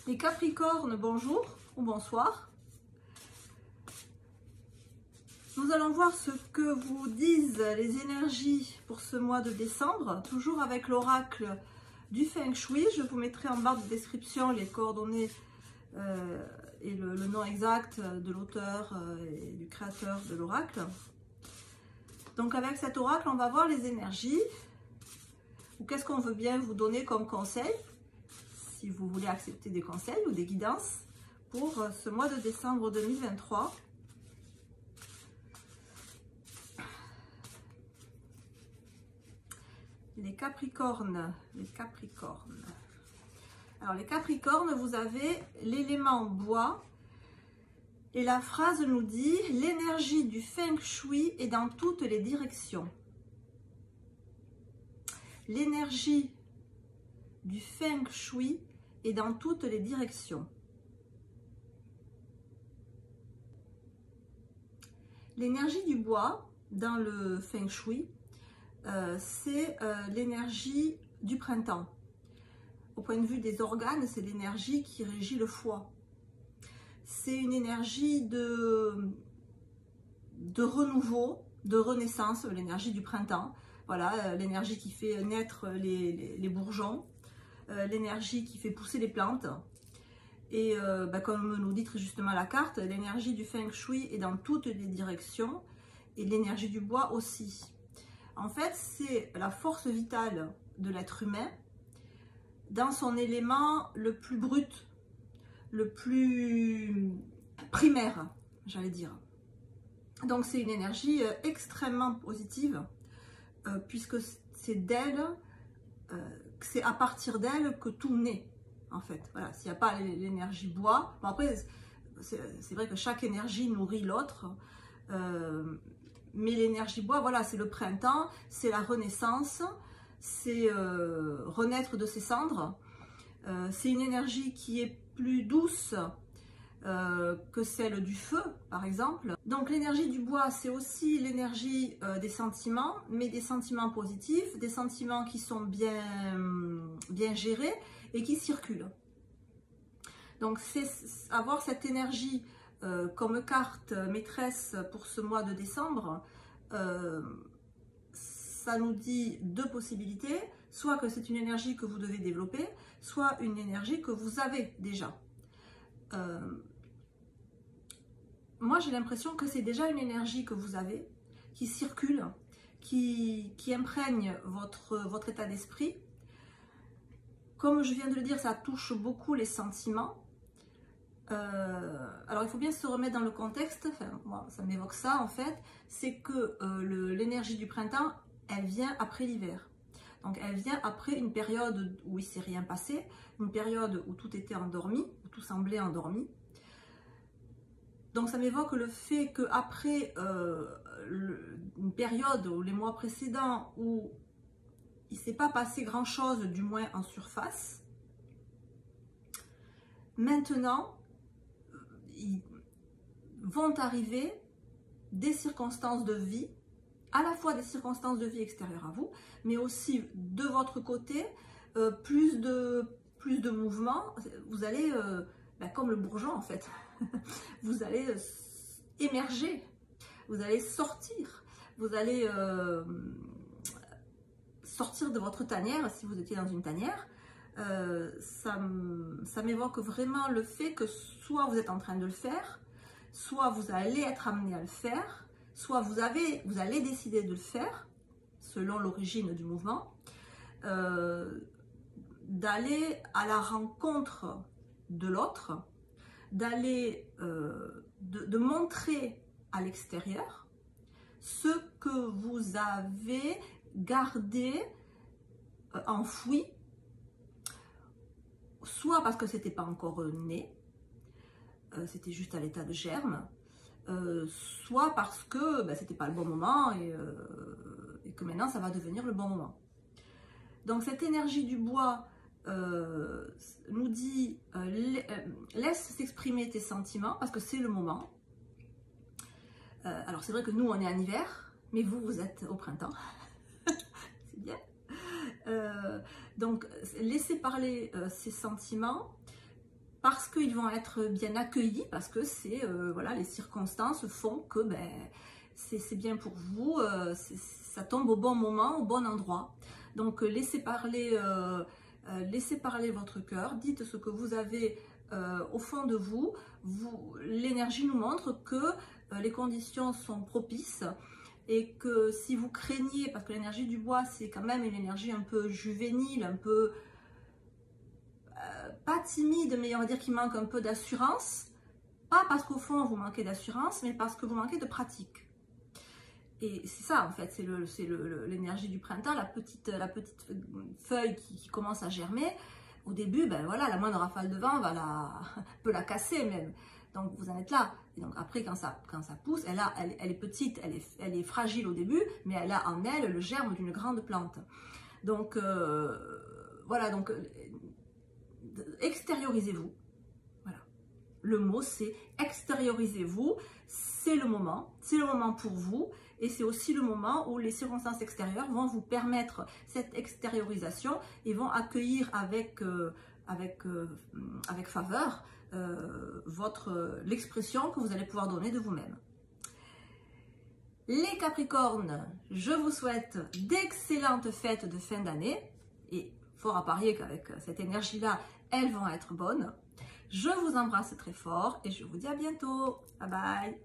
Les Capricornes, bonjour ou bonsoir. Nous allons voir ce que vous disent les énergies pour ce mois de décembre, toujours avec l'oracle du Feng Shui. Je vous mettrai en barre de description les coordonnées et le nom exact de l'auteur et du créateur de l'oracle. Donc avec cet oracle, on va voir les énergies, ou qu'est-ce qu'on veut bien vous donner comme conseil, si vous voulez accepter des conseils ou des guidances pour ce mois de décembre 2023. Les Capricornes, Alors les Capricornes, vous avez l'élément bois et la phrase nous dit « L'énergie du Feng Shui est dans toutes les directions ». L'énergie du Feng Shui est dans toutes les directions. L'énergie du bois dans le Feng Shui, c'est l'énergie du printemps. Au point de vue des organes, c'est l'énergie qui régit le foie. C'est une énergie de renouveau, de renaissance, l'énergie du printemps. Voilà, l'énergie qui fait naître les bourgeons, l'énergie qui fait pousser les plantes. Et comme nous dit très justement la carte, l'énergie du Feng Shui est dans toutes les directions et l'énergie du bois aussi. En fait, c'est la force vitale de l'être humain dans son élément le plus brut, le plus primaire, j'allais dire. Donc c'est une énergie extrêmement positive, puisque c'est d'elle, c'est à partir d'elle que tout naît, en fait. Voilà, s'il n'y a pas l'énergie bois, bon après, c'est vrai que chaque énergie nourrit l'autre, mais l'énergie bois, voilà, c'est le printemps, c'est la renaissance, c'est renaître de ses cendres. C'est une énergie qui est plus douce que celle du feu, par exemple. Donc l'énergie du bois, c'est aussi l'énergie des sentiments, mais des sentiments positifs, des sentiments qui sont bien gérés et qui circulent. Donc c'est avoir cette énergie comme carte maîtresse pour ce mois de décembre, ça nous dit deux possibilités, soit que c'est une énergie que vous devez développer, soit une énergie que vous avez déjà. Moi j'ai l'impression que c'est déjà une énergie que vous avez, qui circule, qui imprègne votre état d'esprit. Comme je viens de le dire, ça touche beaucoup les sentiments. Alors il faut bien se remettre dans le contexte, enfin, moi, ça m'évoque ça en fait, c'est que l'énergie du printemps, elle vient après l'hiver. Donc elle vient après une période où il ne s'est rien passé, une période où tout était endormi, où tout semblait endormi. Donc ça m'évoque le fait qu'après une période ou les mois précédents où il ne s'est pas passé grand chose, du moins en surface, maintenant vont arriver des circonstances de vie, à la fois des circonstances de vie extérieures à vous, mais aussi de votre côté, plus de mouvement. Vous allez, comme le bourgeon en fait, vous allez émerger, vous allez sortir, vous allez sortir de votre tanière, si vous étiez dans une tanière. Ça m'évoque vraiment le fait que soit vous êtes en train de le faire, soit vous allez être amené à le faire, soit vous allez décider de le faire, selon l'origine du mouvement, d'aller à la rencontre de l'autre, d'aller de montrer à l'extérieur ce que vous avez gardé, enfoui, soit parce que c'était pas encore né, c'était juste à l'état de germe, soit parce que c'était pas le bon moment et que maintenant ça va devenir le bon moment. Donc cette énergie du bois nous dit laisse s'exprimer tes sentiments parce que c'est le moment. Alors c'est vrai que nous on est en hiver, mais vous êtes au printemps. C'est bien. Donc laissez parler ces sentiments, parce qu'ils vont être bien accueillis, parce que c'est voilà, les circonstances font que ben, c'est bien pour vous, ça tombe au bon moment, au bon endroit. Donc laissez parler votre cœur, dites ce que vous avez au fond de vous. L'énergie nous montre que les conditions sont propices et que si vous craignez, parce que l'énergie du bois c'est quand même une énergie un peu juvénile, un peu pas timide, mais on va dire qu'il manque un peu d'assurance, pas parce qu'au fond vous manquez d'assurance, mais parce que vous manquez de pratique. Et c'est ça en fait, c'est l'énergie du printemps, la petite feuille qui commence à germer. Au début, ben voilà, la moindre rafale de vent peut la casser même. Donc vous en êtes là. Et donc après, quand ça pousse, elle est petite, elle est fragile au début, mais elle a en elle le germe d'une grande plante. Donc voilà, donc extériorisez-vous. Voilà. Le mot c'est extériorisez-vous. C'est le moment pour vous. Et c'est aussi le moment où les circonstances extérieures vont vous permettre cette extériorisation et vont accueillir avec faveur l'expression que vous allez pouvoir donner de vous-même. Les Capricornes, je vous souhaite d'excellentes fêtes de fin d'année. Et fort à parier qu'avec cette énergie-là, elles vont être bonnes. Je vous embrasse très fort et je vous dis à bientôt. Bye bye.